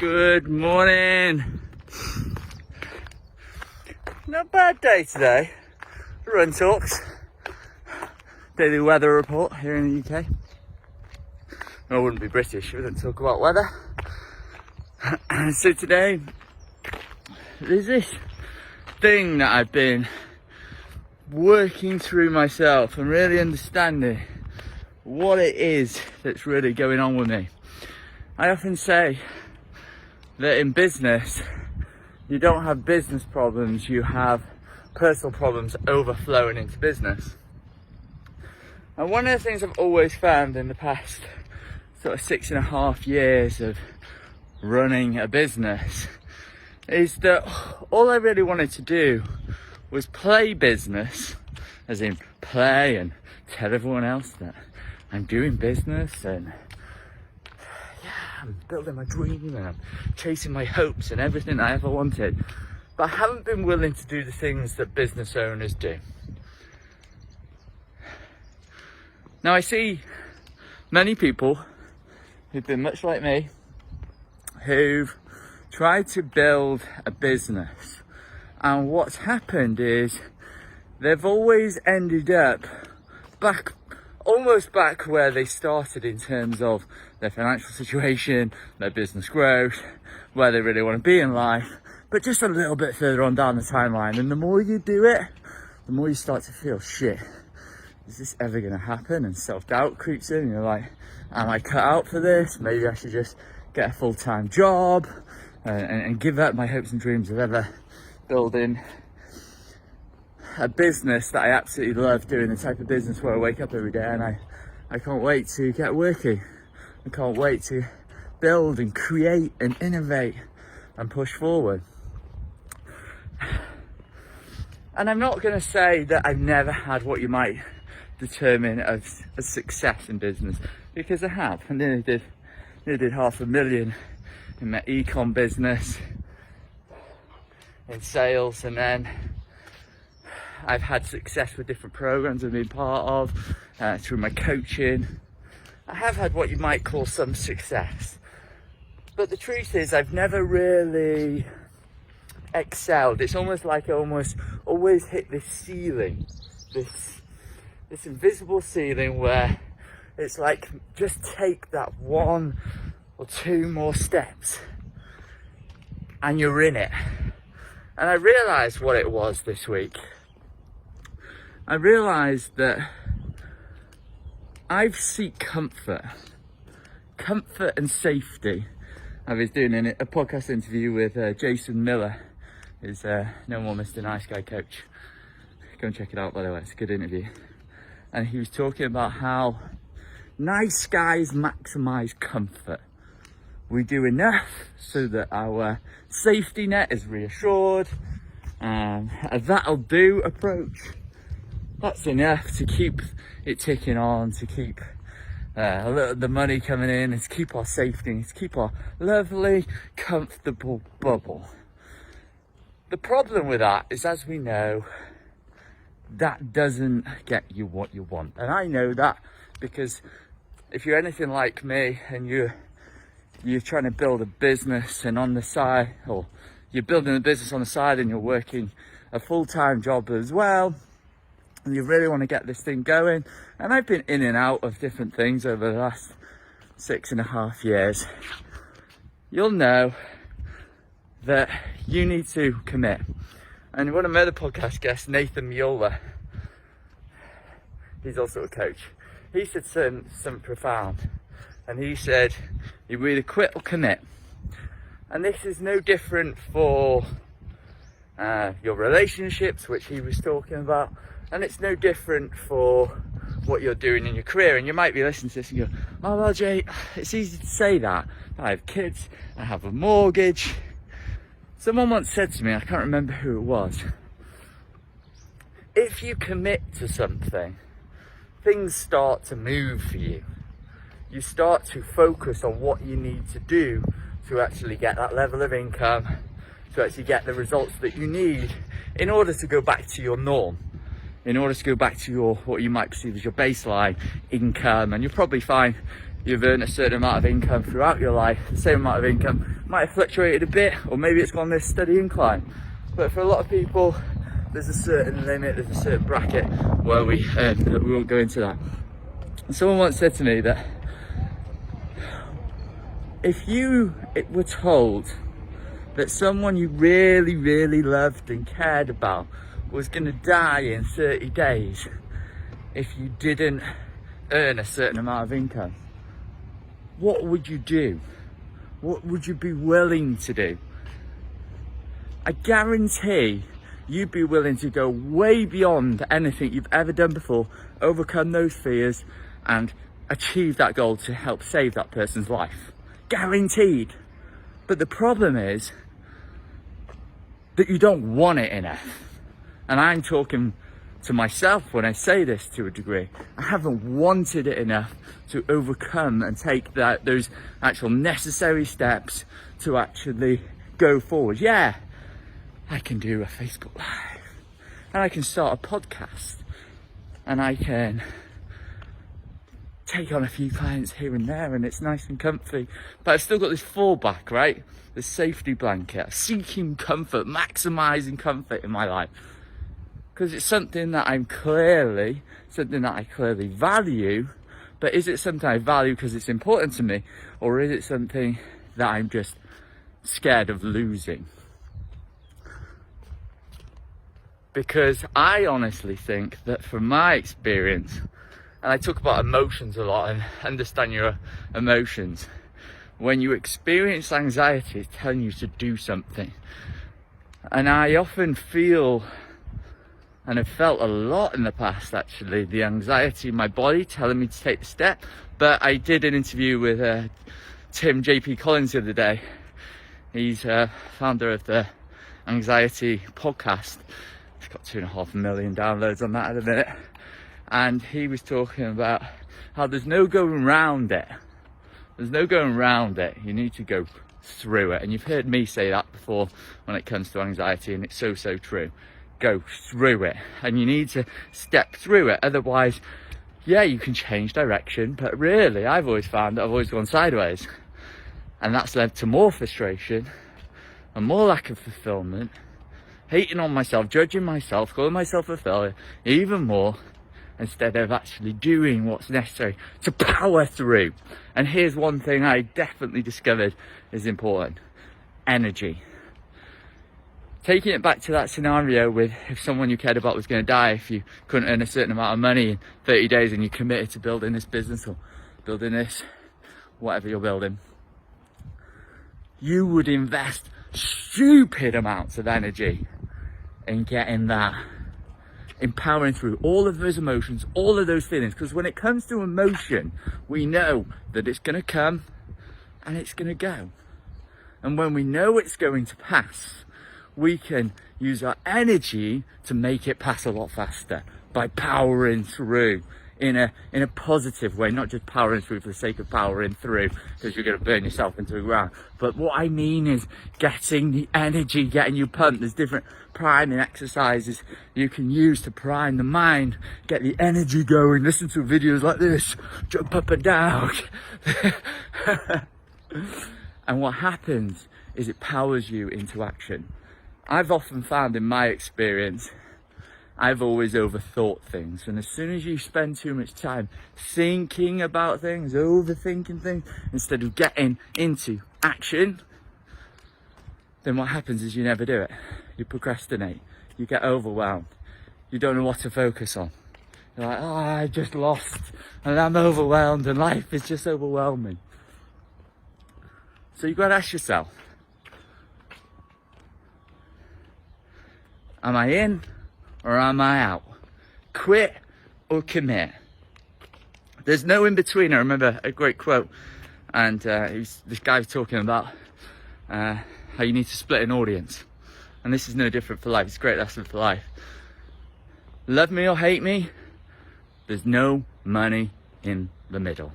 Good morning. Not a bad day today. Run Talks. Daily weather report here in the UK. I wouldn't be British if I didn't talk about weather. So today, there's this thing that I've been working through myself and really understanding what it is that's really going on with me. I often say that in business, you don't have business problems, you have personal problems overflowing into business. And one of the things I've always found in the past sort of 6.5 years of running a business is that all I really wanted to do was play business, as in play and tell everyone else that I'm doing business and I'm building my dream and I'm chasing my hopes and everything I ever wanted. But I haven't been willing to do the things that business owners do. Now I see many people who've been much like me, who've tried to build a business. And what's happened is they've always ended up almost back where they started in terms of their financial situation, their business growth, where they really want to be in life, but just a little bit further on down the timeline. And the more you do it, the more you start to feel, shit, is this ever going to happen? And self-doubt creeps in and you're like, am I cut out for this? Maybe I should just get a full-time job and give up my hopes and dreams of ever building a business that I absolutely love doing, the type of business where I wake up every day and I can't wait to get working. I can't wait to build and create and innovate and push forward. And I'm not going to say that I've never had what you might determine as a success in business, because I have. I nearly did $500,000 in my ecom business, in sales, and then I've had success with different programs I've been part of, through my coaching. I have had what you might call some success. But the truth is, I've never really excelled. It's almost like I always hit this ceiling, this invisible ceiling where it's like, just take that 1 or 2 more steps and you're in it. And I realised what it was this week. I realised that I seek comfort and safety. I was doing a podcast interview with Jason Miller, who's No More Mr. Nice Guy coach. Go and check it out, by the way, it's a good interview. And he was talking about how nice guys maximise comfort. We do enough so that our safety net is reassured, and a that'll do approach. That's enough to keep it ticking on, to keep the money coming in, and to keep our safety, and to keep our lovely, comfortable bubble. The problem with that is, as we know, that doesn't get you what you want. And I know that because if you're anything like me and you're trying to build a business and on the side, or you're building a business on the side and you're working a full-time job as well, and you really want to get this thing going, and I've been in and out of different things over the last 6.5 years, you'll know that you need to commit. And one of my other podcast guests, Nathan Mueller, he's also a coach, he said something profound, and he said, you either quit or commit. And this is no different for your relationships, which he was talking about, and it's no different for what you're doing in your career. And you might be listening to this and go, oh well, Jay, it's easy to say that. I have kids, I have a mortgage. Someone once said to me, I can't remember who it was, if you commit to something, things start to move for you. You start to focus on what you need to do to actually get that level of income, to actually get the results that you need in order to go back to your norm, in order to go back to your, what you might perceive as your baseline income. And you'll probably find you've earned a certain amount of income throughout your life. The same amount of income might have fluctuated a bit, or maybe it's gone this steady incline. But for a lot of people, there's a certain limit, there's a certain bracket where we won't go into that. And someone once said to me that if you were told that someone you really, really loved and cared about was going to die in 30 days if you didn't earn a certain amount of income, what would you do? What would you be willing to do? I guarantee you'd be willing to go way beyond anything you've ever done before, overcome those fears and achieve that goal to help save that person's life. Guaranteed. But the problem is that you don't want it enough. And I'm talking to myself when I say this to a degree. I haven't wanted it enough to overcome and take those actual necessary steps to actually go forward. Yeah, I can do a Facebook Live, and I can start a podcast, and I can take on a few clients here and there, and it's nice and comfy, but I've still got this fallback, right? The safety blanket, seeking comfort, maximizing comfort in my life, because it's something that I clearly value. But is it something I value because it's important to me, or is it something that I'm just scared of losing? Because I honestly think that from my experience, and I talk about emotions a lot and understand your emotions, when you experience anxiety, it's telling you to do something. And I often feel, and I've felt a lot in the past actually, the anxiety in my body telling me to take the step. But I did an interview with Tim JP Collins the other day. He's founder of the Anxiety podcast. He's got 2.5 million downloads on that at the minute. And he was talking about how there's no going round it. There's no going round it. You need to go through it. And you've heard me say that before when it comes to anxiety, and it's so true. Go through it, and you need to step through it. Otherwise, yeah, you can change direction, but really I've always found that I've always gone sideways, and that's led to more frustration and more lack of fulfillment, hating on myself, judging myself, calling myself a failure even more, instead of actually doing what's necessary to power through. And here's one thing I definitely discovered is important: energy. Taking it back to that scenario with if someone you cared about was going to die if you couldn't earn a certain amount of money in 30 days and you committed to building this business or building this, whatever you're building, you would invest stupid amounts of energy in getting that, empowering through all of those emotions, all of those feelings. Because when it comes to emotion, we know that it's going to come and it's going to go. And when we know it's going to pass, we can use our energy to make it pass a lot faster by powering through in a positive way, not just powering through for the sake of powering through because you're going to burn yourself into the ground. But what I mean is getting the energy, getting you pumped. There's different priming exercises you can use to prime the mind, get the energy going. Listen to videos like this, jump up and down. And what happens is it powers you into action. I've often found in my experience, I've always overthought things. And as soon as you spend too much time thinking about things, overthinking things, instead of getting into action, then what happens is you never do it. You procrastinate. You get overwhelmed. You don't know what to focus on. You're like, oh, I just lost and I'm overwhelmed and life is just overwhelming. So you've got to ask yourself, am I in or am I out? Quit or commit? There's no in between. I remember a great quote, and this guy was talking about how you need to split an audience. And this is no different for life. It's a great lesson for life. Love me or hate me, there's no money in the middle.